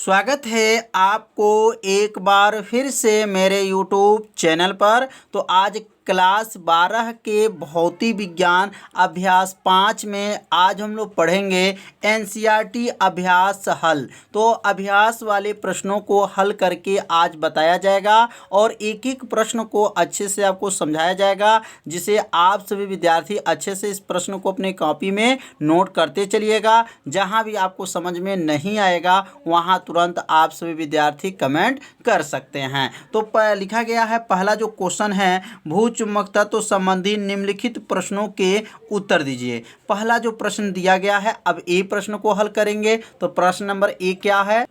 स्वागत है आपको एक बार फिर से मेरे YouTube चैनल पर। तो आज क्लास 12 के भौतिक विज्ञान अभ्यास 5 में आज हम लोग पढ़ेंगे NCERT अभ्यास हल। तो अभ्यास वाले प्रश्नों को हल करके आज बताया जाएगा और एक एक प्रश्न को अच्छे से आपको समझाया जाएगा, जिसे आप सभी विद्यार्थी अच्छे से इस प्रश्न को अपने कॉपी में नोट करते चलिएगा। जहां भी आपको समझ में नहीं आएगा वहां तुरंत आप सभी विद्यार्थी कमेंट कर सकते हैं। तो लिखा गया है, पहला जो क्वेश्चन है, भू चुंबक तत्व संबंधी निम्नलिखित प्रश्नों के उत्तर दीजिए। पहला जो प्रश्न दिया गया है, अब ए प्रश्न को हल करेंगे। तो प्रश्न नंबर ए क्या है?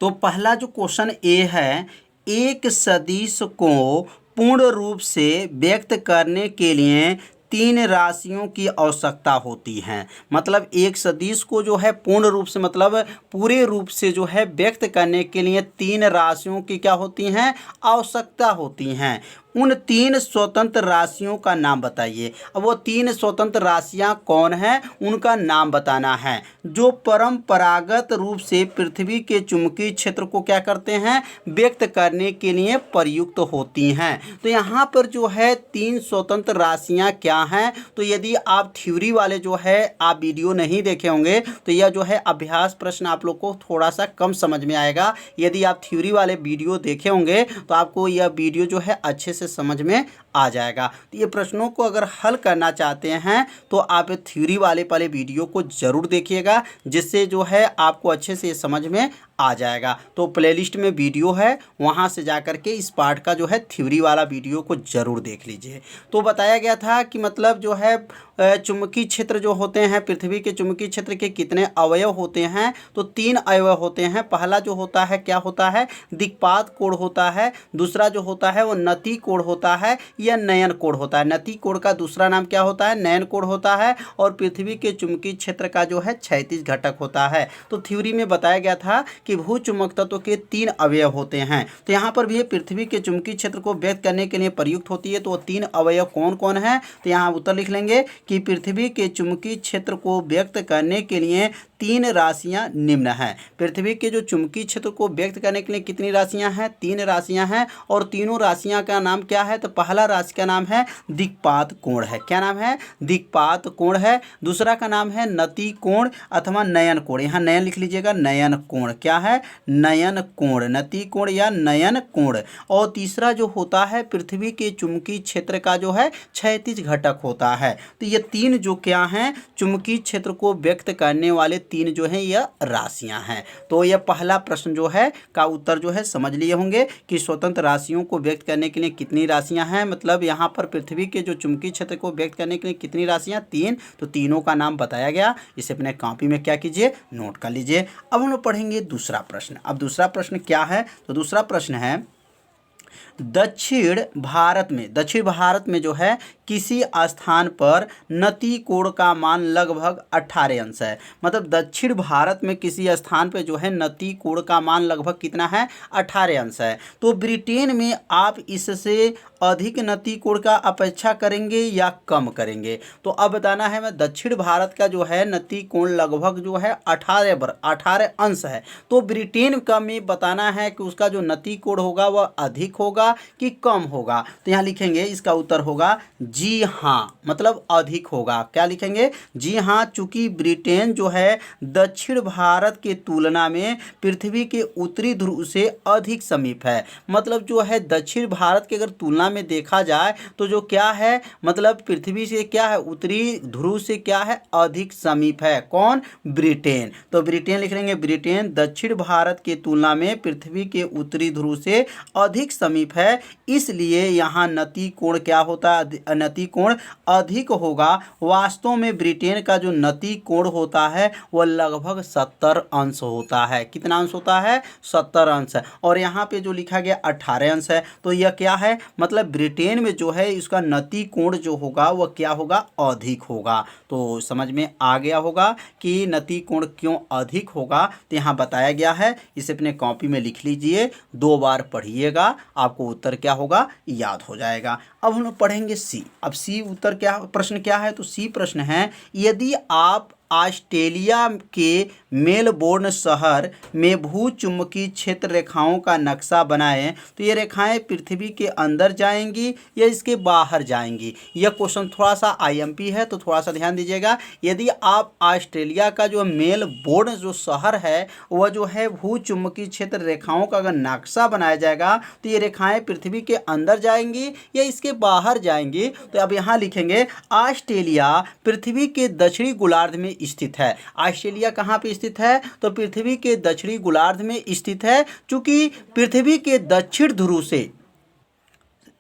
तो पहला जो क्वेश्चन ए है, एक सदिश को पूर्ण रूप से व्यक्त करने के लिए 3 राशियों की आवश्यकता होती है। मतलब एक सदिश को जो है पूर्ण रूप से, मतलब पूरे रूप से जो है व्यक्त करने के लिए 3 राशियों की क्या होती हैं? आवश्यकता होती हैं। उन 3 स्वतंत्र राशियों का नाम बताइए। अब वो 3 स्वतंत्र राशियां कौन हैं, उनका नाम बताना है, जो परंपरागत रूप से पृथ्वी के चुंबकीय क्षेत्र को क्या करते हैं? व्यक्त करने के लिए प्रयुक्त होती हैं। तो यहाँ पर जो है 3 स्वतंत्र राशियां क्या हैं? तो यदि आप थ्योरी वाले जो है आप वीडियो नहीं देखे होंगे तो यह जो है अभ्यास प्रश्न आप लोग को थोड़ा सा कम समझ में आएगा। यदि आप थ्योरी वाले वीडियो देखे होंगे तो आपको यह वीडियो जो है अच्छे से समझ में आ जाएगा। तो ये प्रश्नों को अगर हल करना चाहते हैं तो आप थ्योरी वाले पहले वीडियो को ज़रूर देखिएगा, जिससे जो है आपको अच्छे से समझ में आ जाएगा। तो प्लेलिस्ट में वीडियो है, वहाँ से जाकर के इस पार्ट का जो है थ्योरी वाला वीडियो को ज़रूर देख लीजिए। तो बताया गया था कि मतलब जो है चुंबकीय क्षेत्र जो होते हैं, पृथ्वी के चुंबकीय क्षेत्र के कितने अवयव होते हैं? तो 3 अवयव होते हैं। पहला जो होता है क्या होता है? दिक्पात कोण होता है। दूसरा जो होता है वो नति कोण होता है या नयन कोण होता है। नति कोण का दूसरा नाम क्या होता है? नयन कोण होता है। और पृथ्वी के चुंबकीय क्षेत्र का जो है क्षैतिज घटक होता है। तो थ्योरी में बताया गया था कि भू चुंबक तत्व के 3 अवयव होते हैं। तो यहाँ पर भी पृथ्वी के चुंबकीय क्षेत्र को व्यक्त करने के लिए प्रयुक्त होती है। तो 3 अवयव कौन कौन है? तो यहाँ उत्तर लिख लेंगे कि पृथ्वी के चुंबकीय क्षेत्र को व्यक्त करने के लिए 3 राशियां निम्न हैं। पृथ्वी के जो चुंबकीय क्षेत्र को व्यक्त करने के लिए कितनी राशियां हैं? 3 राशियां हैं। और तीनों राशियां का नाम क्या है? तो पहला राशि का नाम है दिक्पात कोण है। क्या नाम है? दिक्पात कोण है। दूसरा का नाम है नति कोण अथवा नयन कोण। यहाँ नयन लिख लीजिएगा, नयन कोण। क्या है? नयन कोण, नति कोण या नयन कोण। और तीसरा जो होता है पृथ्वी के चुंबकीय क्षेत्र का जो है क्षैतिज घटक होता है। तो ये 3 जो क्या हैं? चुंबकीय क्षेत्र को व्यक्त करने वाले 3 जो हैं यह राशियां हैं। तो यह पहला प्रश्न जो है का उत्तर जो है समझ लिए होंगे कि स्वतंत्र राशियों को व्यक्त करने के लिए कितनी राशियां हैं। मतलब यहाँ पर पृथ्वी के जो चुंबकीय क्षेत्र को व्यक्त करने के लिए कितनी राशियां? 3। तो तीनों का नाम बताया गया। इसे अपने कॉपी में क्या कीजिए? नोट कर लीजिए। अब हम लोग पढ़ेंगे दूसरा प्रश्न। अब दूसरा प्रश्न क्या है? तो दूसरा प्रश्न है, दक्षिण भारत में जो है किसी स्थान पर नति कोण का मान लगभग 18 अंश है। मतलब दक्षिण भारत में किसी स्थान पर जो है नति कोण का मान लगभग कितना है? 18 अंश है। तो ब्रिटेन में आप इससे अधिक नति कोण का अपेक्षा करेंगे या कम करेंगे? तो अब बताना है, मैं दक्षिण भारत का जो है नति कोण लगभग जो है 18 अंश है। तो ब्रिटेन का में बताना है कि उसका जो नति कोण होगा वह अधिक होगा कि कम होगा। तो यहाँ लिखेंगे, इसका उत्तर होगा जी हाँ, मतलब अधिक होगा। क्या लिखेंगे? जी हाँ, चूंकि ब्रिटेन जो है दक्षिण भारत के तुलना में पृथ्वी के उत्तरी ध्रुव से अधिक समीप है। मतलब जो है दक्षिण भारत के अगर तुलना में देखा जाए तो जो क्या है, मतलब पृथ्वी से क्या है? उत्तरी ध्रुव से क्या है? अधिक समीप है। कौन? ब्रिटेन। तो ब्रिटेन लिख लेंगे, ब्रिटेन दक्षिण भारत के तुलना में पृथ्वी के उत्तरी ध्रुव से अधिक समीप है, इसलिए यहाँ नति कोण क्या होता है? नति कोण अधिक होगा। वास्तव में ब्रिटेन का जो नति कोण होता है वह लगभग 70 अंश होता है। कितना अंश होता है? 70 अंश। और यहाँ पे जो लिखा गया 18 अंश है। तो यह क्या है? मतलब ब्रिटेन में जो है इसका नति कोण जो होगा वह क्या होगा? अधिक होगा। तो समझ में आ गया होगा कि नति कोण क्यों अधिक होगा। तो यहाँ बताया गया है, इसे अपने कॉपी में लिख लीजिए, 2 बार पढ़िएगा, आपको उत्तर क्या होगा? याद हो जाएगा। अब हम लोग पढ़ेंगे सी। अब सी उत्तर क्या, प्रश्न क्या है? तो सी प्रश्न है, यदि आप ऑस्ट्रेलिया के मेलबोर्न शहर में भूचुम्बकीय क्षेत्र रेखाओं का नक्शा बनाएं तो ये रेखाएं पृथ्वी के अंदर जाएंगी या इसके बाहर जाएंगी। यह क्वेश्चन थोड़ा सा आईएमपी है, तो थोड़ा सा ध्यान दीजिएगा। यदि आप ऑस्ट्रेलिया का जो मेलबोर्न जो शहर है वह जो है भूचुम्बकीय क्षेत्र रेखाओं का अगर नक्शा बनाया जाएगा तो ये रेखाएं पृथ्वी के अंदर जाएंगी या इसके बाहर जाएंगी। तो अब यहाँ लिखेंगे ऑस्ट्रेलिया पृथ्वी के दक्षिणी गोलार्ध में स्थित है। ऑस्ट्रेलिया कहाँ पे स्थित है? तो पृथ्वी के दक्षिणी गोलार्ध में स्थित है। चूंकि पृथ्वी के दक्षिण ध्रुव से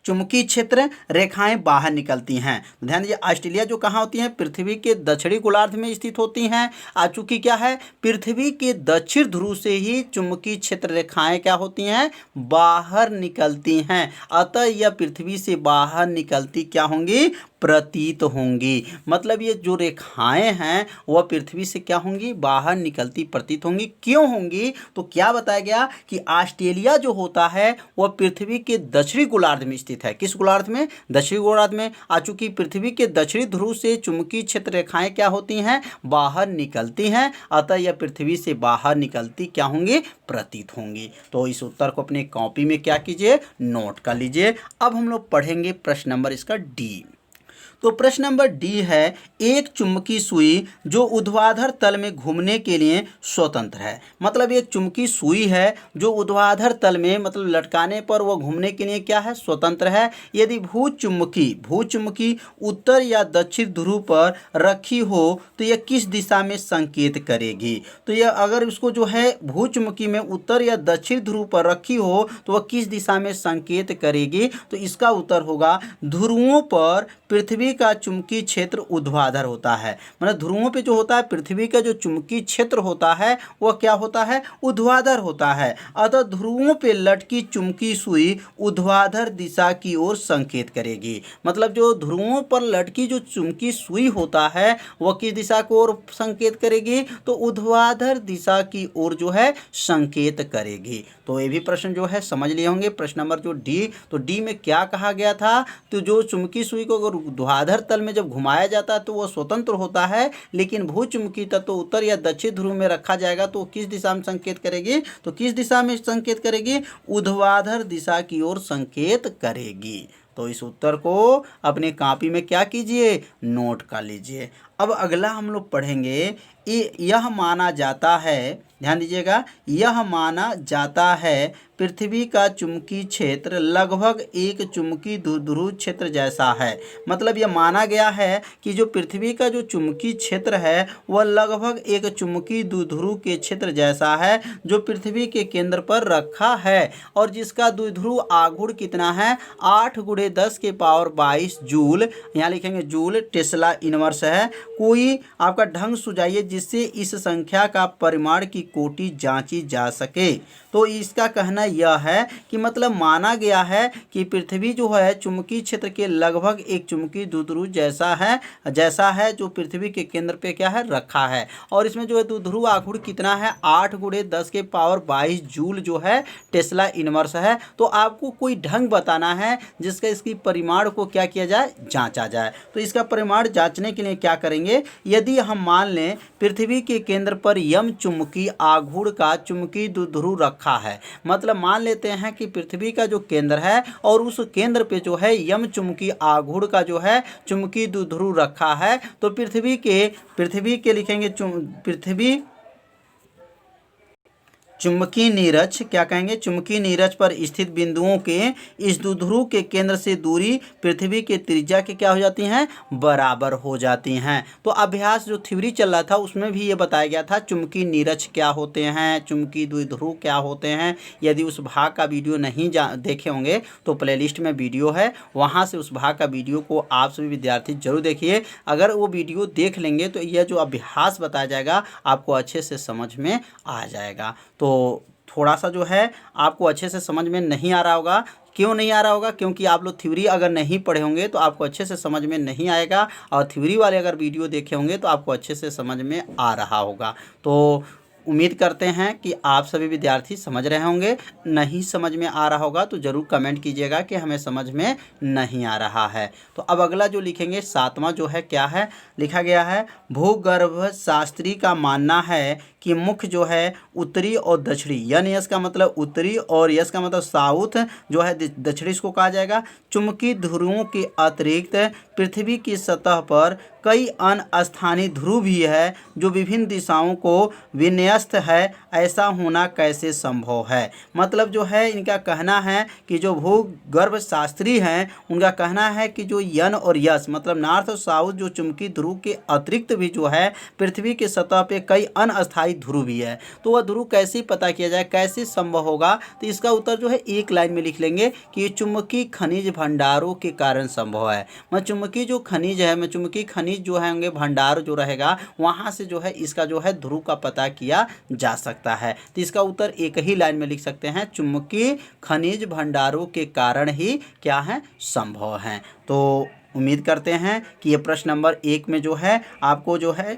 चुंबकीय क्षेत्र रेखाएं बाहर निकलती हैं। ध्यान दीजिए, ऑस्ट्रेलिया जो कहाँ होती हैं? पृथ्वी के दक्षिणी गोलार्ध में स्थित होती हैं। चूंकि क्या है, पृथ्वी के दक्षिण ध्रुव से ही चुंबकीय क्षेत्र रेखाएं क्या होती हैं? बाहर निकलती हैं। अतः यह पृथ्वी से बाहर निकलती क्या होंगी? प्रतीत होंगी। मतलब ये जो रेखाएं हैं वह पृथ्वी से क्या होंगी? बाहर निकलती प्रतीत होंगी। क्यों होंगी? तो क्या बताया गया कि ऑस्ट्रेलिया जो होता है वह पृथ्वी के दक्षिणी गोलार्ध में स्थित है। किस गोलार्ध में? दक्षिणी गोलार्ध में। चूंकि पृथ्वी के दक्षिणी ध्रुव से चुंबकीय क्षेत्र रेखाएं क्या होती हैं? बाहर निकलती हैं। अतः यह पृथ्वी से बाहर निकलती क्या होंगी? प्रतीत होंगी। तो इस उत्तर को अपने कॉपी में क्या कीजिए? नोट कर लीजिए। अब हम लोग पढ़ेंगे प्रश्न नंबर इसका डी। तो प्रश्न नंबर डी है, एक चुंबकीय सुई जो ऊर्ध्वाधर तल में घूमने के लिए स्वतंत्र है। मतलब एक चुंबकीय सुई है जो ऊर्ध्वाधर तल में मतलब लटकाने पर वह घूमने के लिए क्या है? स्वतंत्र है। यदि भूचुंबकी उत्तर या दक्षिण ध्रुव पर रखी हो तो यह किस दिशा में संकेत करेगी? तो यह अगर इसको जो है भूचुंबकी में उत्तर या दक्षिण ध्रुव पर रखी हो तो वह किस दिशा में संकेत करेगी? तो इसका उत्तर होगा ध्रुवों पर पृथ्वी का चुंबकीय क्षेत्र ऊर्ध्वाधर होता है। मतलब ध्रुवों पे जो होता है पृथ्वी का जो चुंबकीय क्षेत्र होता है वह क्या होता है? ऊर्ध्वाधर होता है। अतः ध्रुवों पे लटकी चुंबकीय सुई ऊर्ध्वाधर दिशा की ओर संकेत करेगी। मतलब जो ध्रुवों पर लटकी जो चुंबकीय सुई होता है वह किस दिशा की ओर संकेत करेगी? तो ऊर्ध्वाधर दिशा की ओर जो है संकेत करेगी। तो ये भी प्रश्न जो है समझ लिए होंगे। प्रश्न नंबर जो डी, तो डी में क्या कहा गया था? तो जो चुंबकीय सुई को अगर ऊर्ध्वाधर तल में जब घुमाया जाता है तो वह स्वतंत्र होता है, लेकिन भूचुंबकीय तत्व उत्तर या दक्षिण ध्रुव में रखा जाएगा तो किस दिशा में संकेत करेगी? तो किस दिशा में संकेत करेगी? ऊर्ध्वाधर दिशा की ओर संकेत करेगी। तो इस उत्तर को अपने कॉपी में क्या कीजिए? नोट कर लीजिए। अब अगला हम लोग पढ़ेंगे, यह माना जाता है, ध्यान दीजिएगा, यह माना जाता है पृथ्वी का चुंबकीय क्षेत्र लगभग एक चुंबकीय द्विध्रुव क्षेत्र जैसा है। मतलब यह माना गया है कि जो पृथ्वी का जो चुंबकीय क्षेत्र है वह लगभग एक चुंबकीय द्विध्रुव के क्षेत्र जैसा है जो पृथ्वी के केंद्र पर रखा है और जिसका द्विध्रुव आघूर्ण कितना है? 8 × 10⁻22 जूल। यहाँ लिखेंगे जूल, टेस्ला इनवर्स है। कोई आपका ढंग सुझाइए जिससे इस संख्या का परिमाण की कोटि जांची जा सके। तो इसका कहना यह है कि मतलब माना गया है कि पृथ्वी जो है चुंबकीय क्षेत्र के लगभग एक चुंबकीय द्विध्रुव जैसा है जो पृथ्वी के केंद्र पे क्या है? रखा है। और इसमें जो है द्विध्रुव आघूर्ण कितना है? 8 × 10⁻22 जूल जो है टेस्ला इनवर्स है। तो आपको कोई ढंग बताना है जिसका इसकी परिमाण को क्या किया जाए? जांचा जाए। तो इसका परिमाण जांचने के लिए क्या करेंगे? यदि हम मान लें पृथ्वी के केंद्र पर यम चुंबकीय आघूर्ण का चुंबकीय द्विध्रुव रखा है, मतलब मान लेते हैं कि पृथ्वी का जो केंद्र है और उस केंद्र पे जो है यम चुंबकीय आघूर्ण का जो है चुंबकीय द्विध्रुव रखा है, तो पृथ्वी के लिखेंगे पृथ्वी चुंबकीय नीरज, क्या कहेंगे? चुंबकीय नीरज पर स्थित बिंदुओं के इस द्विध्रुव के केंद्र से दूरी पृथ्वी के त्रिज्या के क्या हो जाती हैं? बराबर हो जाती हैं। तो अभ्यास जो थ्योरी चल रहा था उसमें भी ये बताया गया था चुंबकीय नीरज क्या होते हैं, चुंबकीय द्विध्रुव क्या होते हैं। यदि उस भाग का वीडियो नहीं देखे होंगे तो प्लेलिस्ट में वीडियो है, वहाँ से उस भाग का वीडियो को आप सभी विद्यार्थी जरूर देखिए। अगर वो वीडियो देख लेंगे तो यह जो अभ्यास बताया जाएगा आपको अच्छे से समझ में आ जाएगा। तो थोड़ा सा जो है आपको अच्छे से समझ में नहीं आ रहा होगा। क्यों नहीं आ रहा होगा? क्योंकि आप लोग थ्योरी अगर नहीं पढ़े होंगे तो आपको अच्छे से समझ में नहीं आएगा, और थ्योरी वाले अगर वीडियो देखे होंगे तो आपको अच्छे से समझ में आ रहा होगा। तो उम्मीद करते हैं कि आप सभी विद्यार्थी समझ रहे होंगे। नहीं समझ में आ रहा होगा तो ज़रूर कमेंट कीजिएगा कि हमें समझ में नहीं आ रहा है। तो अब अगला जो लिखेंगे 7वां जो है क्या है, लिखा गया है भूगर्भ शास्त्री का मानना है कि मुख्य जो है उत्तरी और दक्षिणी, यानी यस का मतलब उत्तरी और यस का मतलब साउथ जो है दक्षिणी इसको कहा जाएगा। चुंबकीय ध्रुवों के अतिरिक्त पृथ्वी की सतह पर कई अन्य स्थानीय ध्रुव भी है जो विभिन्न दिशाओं को विन्यस्त है, ऐसा होना कैसे संभव है। मतलब जो है इनका कहना है कि जो भूगर्भ शास्त्री हैं उनका कहना है कि जो यन और यस मतलब नॉर्थ और साउथ जो चुंबकीय ध्रुव के अतिरिक्त भी जो है पृथ्वी की सतह पे कई अनस्थायी ध्रुव भी है। तो वह ध्रुव कैसे पता किया जाए, कैसे संभव होगा, तो इसका उत्तर जो है एक लाइन में लिख लेंगे कि ये चुंबकीय खनिज भंडारों के कारण संभव है। मतलब चुंबकीय जो खनिज है, चुंबकीय खनिज जो है होंगे भंडार जो रहेगा वहाँ से जो है इसका जो है ध्रुव का पता किया जा सकता है। तो इसका उत्तर एक ही लाइन में लिख सकते हैं, चुंबकीय खनिज भंडारों के कारण ही क्या है संभव है। तो उम्मीद करते हैं कि ये प्रश्न नंबर 1 में जो है आपको जो है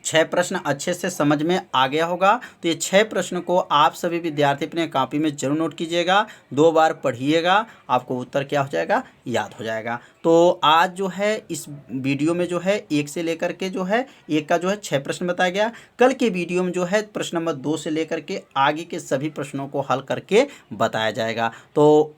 6 प्रश्न अच्छे से समझ में आ गया होगा। तो ये 6 प्रश्न को आप सभी विद्यार्थी अपने कॉपी में जरूर नोट कीजिएगा, 2 बार पढ़िएगा, आपको उत्तर क्या हो जाएगा, याद हो जाएगा। तो आज जो है इस वीडियो में जो है 1 से लेकर के जो है 1 का जो है 6 प्रश्न बताया गया। कल के वीडियो में जो है प्रश्न नंबर 2 से लेकर के आगे के सभी प्रश्नों को हल करके बताया जाएगा। तो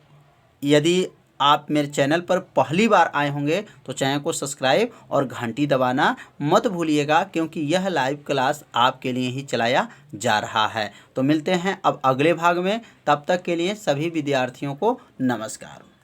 यदि आप मेरे चैनल पर पहली बार आए होंगे तो चैनल को सब्सक्राइब और घंटी दबाना मत भूलिएगा, क्योंकि यह लाइव क्लास आपके लिए ही चलाया जा रहा है। तो मिलते हैं अब अगले भाग में, तब तक के लिए सभी विद्यार्थियों को नमस्कार।